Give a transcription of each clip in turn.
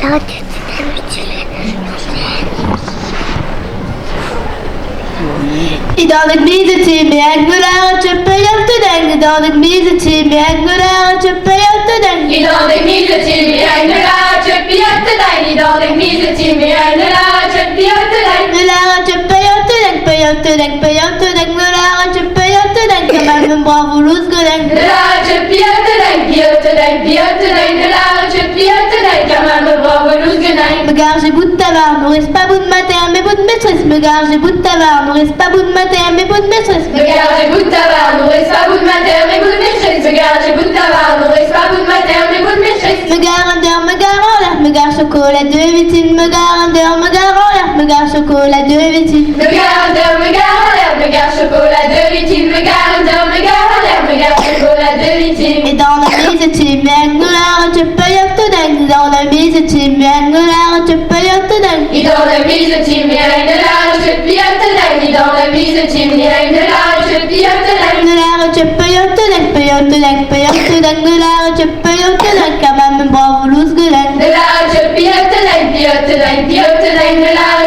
Idag blir till mig änglar och köper jag till den. Idag blir till mig änglar och köper jag till den. Idag blir till mig änglar och köper jag till den. Idag blir till mig änglar och köper jag till den. Änglar och köper jag till den. Köper jag till den. Köper jag till den. Änglar och köper jag till den. Kan man en bra volus gå den. Änglar och köper jag till den. Köper till den. Köper till den. Änglar och köper jag till den. Kan man en bra volus gå den. Bagage bout de tabac, ne reste pas bout de matin, mais bout de maîtresse. Bagage bout de tabac, ne reste pas bout de matin, mais bout de maîtresse. Bagage bout de tabac, ne reste pas bout de matin, mais bout de maîtresse. Bagage bout de tabac, ne reste pas bout de matin, mais bout de maîtresse. Me gare en dehors, me gare en l'air, me gare chocolat de vitine. Me gare en dehors, me gare en l'air, me gare chocolat de vitine. Me gare en dehors, me gare en l'air, me gare chocolat de vitine. Me gare en dehors, me gare en l'air, me gare chocolat de vitine. Et dans la mise, tu m'aimes, tu peux y te dingue. Dans la mise, tu m'aimes, tu peux y te dingue. Et dans la mise, tu m'aimes, je pille te dingue. Et dans la mise, tu m'aimes, je pille te dingue. Tu peux y te dingue, peux y te dingue, peux y te dingue. Tu peux y te dingue, quand même bravo loose gueulaine. Je pille te dingue, pille te dingue, pille te dingue.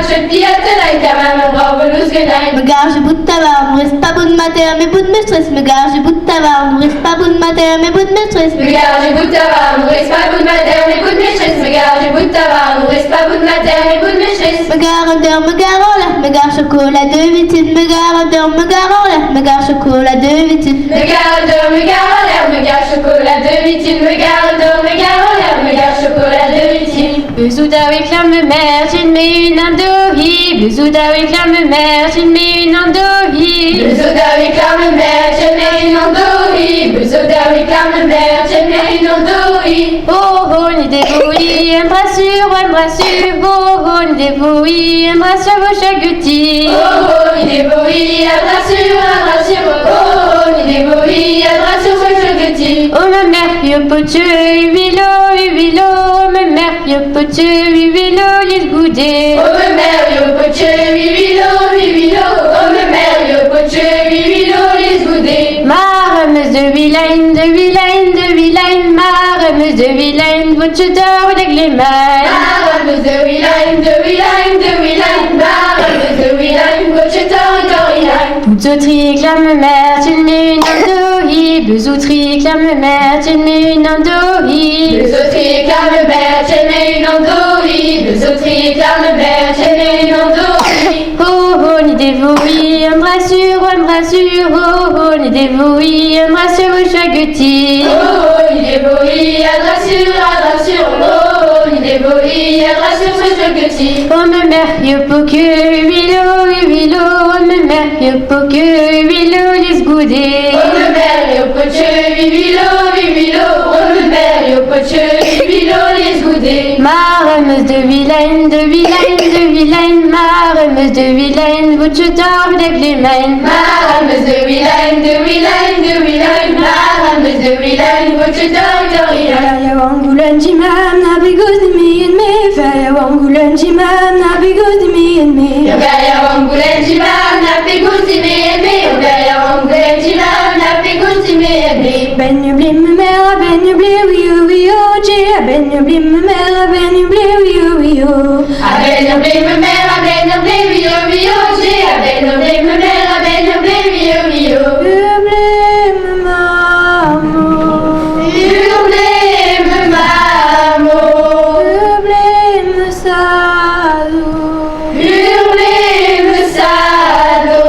Je pille te dingue, quand même bravo loose gueulaine. Me gare, je bout de tabac, ne reste pas bout de matin, mais bout de maîtresse. Me gare, je bout de tabac, ne reste pas bout de matin, mais bout de maîtresse. Me gare, je bout de tabac, ne reste pas bout de matin, mais bout de maîtresse. Me gare, je bout de tabac, ne reste pas bout de matin, mais bout de maîtresse. Me gare en dehors, me gare en l'air, me gare chocolat de vitine. Me gare en dehors, me gare en l'air, me gare chocolat de vitine. Me gare en dehors, me gare en l'air, me gare chocolat de vitine. Me gare en dehors, me gare en l'air, me gare chocolat de vitine. Bezouda avec la mère, tu mets une andohi. Bezouda avec la mère, tu mets une andohi. Bezouda avec la mère, tu mets une andohi. Bezouda avec la mère, tu mets une andohi. Oh oh, ni dévoui, un bras sur, oh oh, ni dévoui, un bras sur vos chagutis. Oh oh, ni dévoui, un bras sur, oh oh, ni dévoui, un bras sur vos chagutis. Oh ma mère, yo poche, huilo, oh ma mère, yo poche, huilo, les goudés. Oh ma mère, yo poche, huilo, oh ma mère, yo poche, huilo, les goudés. Ma remeuse de vilaine, ma remeuse de vilaine, votre d'or avec les mains. Ma remeuse de vilaine, ma remeuse de vilaine, votre d'or Bezoutri clame mère, tu mets une andohi. Bezoutri clame mère, tu mets une andohi. Bezoutri clame mère, tu mets une andohi. Bezoutri clame mère, tu mets une andohi. Oh oh, ni dévoui, un bras sur, oh oh, ni dévoui, un bras sur vos chagutis. Oh oh, ni dévoui, un bras sur, oh oh, ni dévoui, un bras sur vos chagutis. Oh ma mère, yo poke, huilo, oh ma mère, yo poke, huilo, les goudés. Oh ma mère, yo poche, huilo, oh ma mère, yo poche, huilo, les goudés. Ma remeuse de vilaine, ma remeuse de vilaine, votre d'or avec les mains. Ma rameuse de vilaine, ma rameuse de vilaine, votre d'or Faya wangulan jimam na bigos di mi and me. Faya wangulan jimam na bigos di me and me. Yogaya wangulen jimam na pegusi me ebe. Yogaya wangulen jimam na pegusi me ebe. Ben you blim mera, ben you blim we oh je. Ben you blim mera, ben you blim we oh. Aben no blame me, aben no blame yo yo je. Aben no blame me, aben no blame yo yo. You blim mamo. You blame mamo. You blim sado. You blame sado.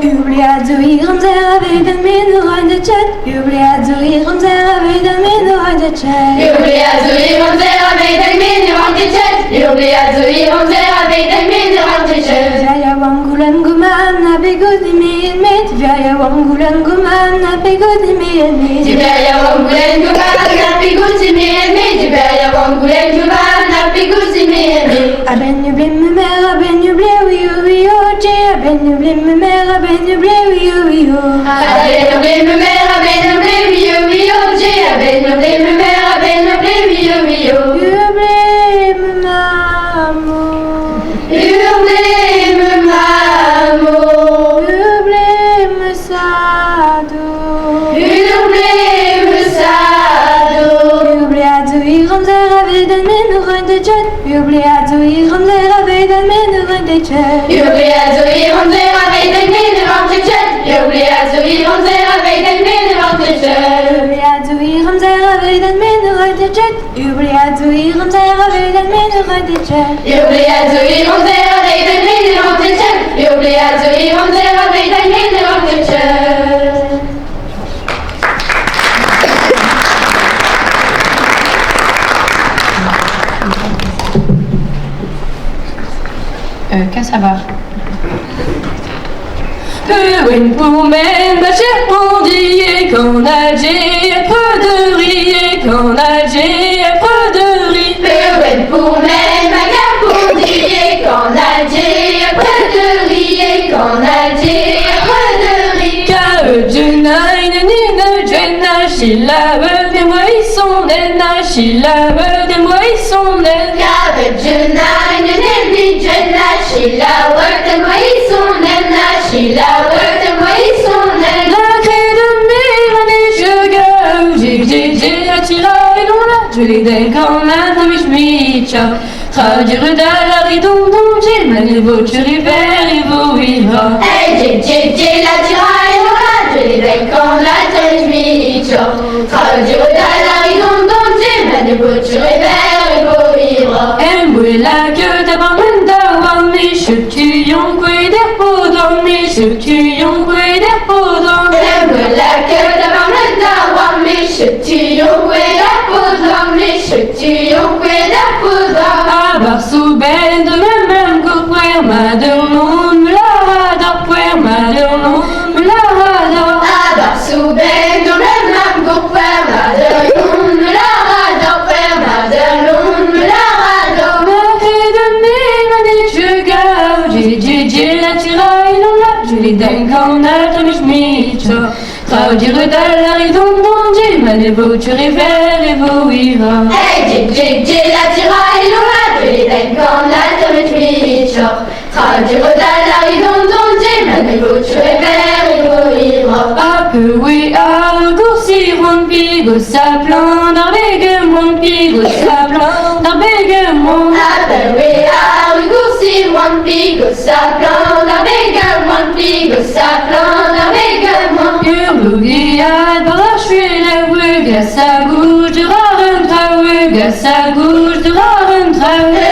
Ubliado iram zera vedan min de chat. Ubliado iram zera vedan min de chat. Jubliazu iron zera vedan min rantichet. Jubliazu iron zera vedan min rantichet. Vaya wangulan guman na bigos di me and me. Vaya wangulan guman na bigos di me and me. Tiberia wangulen guman na pigusi me me. Tiberia wangulen guman na pigusi me me. Aben you blim mera, ben you blim we oh je. Aben you blim mera, ben you blim we oh. Aben no blame me, aben no blame yo yo je. Aben no blame me, aben no blame yo yo. You blim mamo. You blame mamo. You blim sado. You blame sado. Ubliado iram zera vedan min rundetjat. Jubileert zo hier om de rabeden min rundetjat. Jubileert zo hier om de rabeden min rundetjat. Jubileert zo hier om de rabeden min rundetjat. Jubileert zo hier om de rabeden min rundetjat. Jubileert zo hier om de rabeden min rundetjat. Jubileert zo hier om de rabeden min rundetjat. Jubileert zo hier om de rabeden min rundetjat. Qu'est-ce que ça va? Une poumelle, ma chère Pondier, qu'en Alger, peu de riz, qu'en Alger, peu de riz. Une poumelle, ma chère Pondier, qu'en Alger, peu de riz, qu'en Alger, peu de riz. Ka Juna, une Juna, Shilla, des moissons, Nena, Shilla, des moissons, Nena. Sheila worked and moisson nena, Sheila worked and moisson nena. La clé de mes j'ai attiré non là, je l'ai d'un quand la de schmitcha. Traduire la ridondon, j'ai manévo, tu river et vous vivra. Hey, j'ai la tiraille non là, je l'ai d'un quand la de schmitcha. Traduire la ridondon, j'ai manévo, tu river et vous vivra. Elle mouille la queue d'abord. Chutillon couille des poudres, mais chutillon couille des poudres. Elle la queue devant le dawa, mais chutillon couille des poudres, mais chutillon couille des poudres. À Barsou-Ben de même que Puer Madeleine, me la radar, Puer Madeleine, me la radar. À Barsou-Ben de même que Puer Madeleine, me la radar, Puer Madeleine, me la radar. La clé de mes manettes, je garde. J'ai la tiraille non là, je l'ai d'un quand on a de schmitcha. Traduire la ridondon, j'ai manévo, tu river et vous vivra. Hey, j'ai la tiraille non là, je l'ai d'un quand on a de schmitcha. Traduire la ridondon, j'ai manévo, tu river et vous vivra. A peu oui, à goursi, ron pigo, sa plan, d'un béguemont, pigo, sa plan, d'un béguemont. A peu oui, à goursi, ron pigo, sa plan, d'un béguemont, pigo, sa plan, d'un béguemont. Urlougiad, barachoué, la wug, à sa gouche, de rarentra, wug, à sa gouche, de rarentra.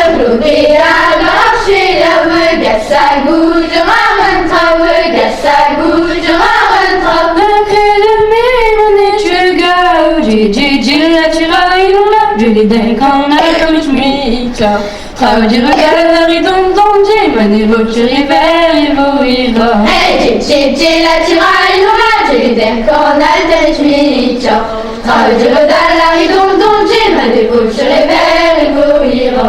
Urlougiad, barachoué, la wug, à sa gouche, de rarentra, wug, à sa gouche, de rarentra. La clé de mes manettes, je garde. J'ai la tiraille non là, je l'ai d'un quand on a comme schmitcha. Traduire la ridondon, j'ai manévo, tu river et vous vivra. Hey, j'ai la tiraille non là, j'ai des cornales de schmitcha. Traduire la ridondon, j'ai manévo, tu river et vous vivra.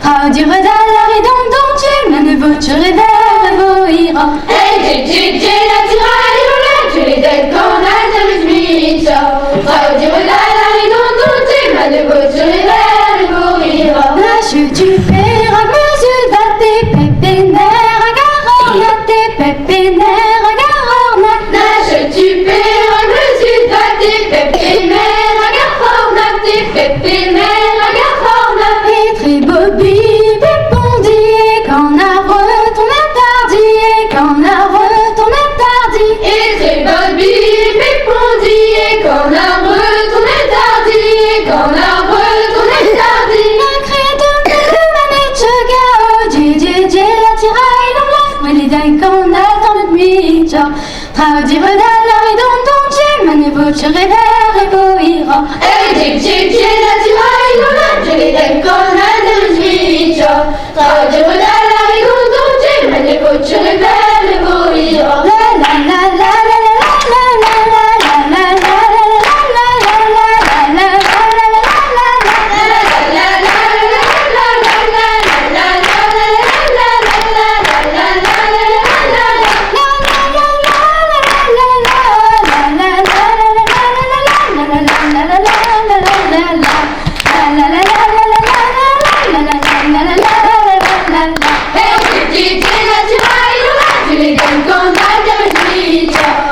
Traduire la ridondon, tu manévo, tu river et vous vivra. Hey, j'ai la tiraille non là, je l'ai d'un quand on a de schmitcha. Traduire la ridondon, tu manévo, tu river et vous vivra. Lâche du père à mesure d'athée, pépénaire à garonnaté, pépénaire à garonnaté. Lâche tu père à mesure d'athée, pépénaire à garonnaté, pépénaire à garonnaté. Et très bobby, pépondier, qu'en arbre ton attardier, qu'en arbre ton attardier. Et très bobby, pépondier, qu'en arbre ton attardier, qu'en arbre ton attardier. La crête de mes manettes, je garde, j'ai la tiraille dans la mais les dingues qu'on attend le nuit, traduire la ridondon, j'ai manévo, tu révère et vous ira. Hey, j'ai la tiraille non là, je l'ai d'un quand on a de schmitcha. Traduire la ridondon, j'ai manévo, tu river et vous ira. La la la la la la la Et on dit, la tiraille, je les donne quand on a de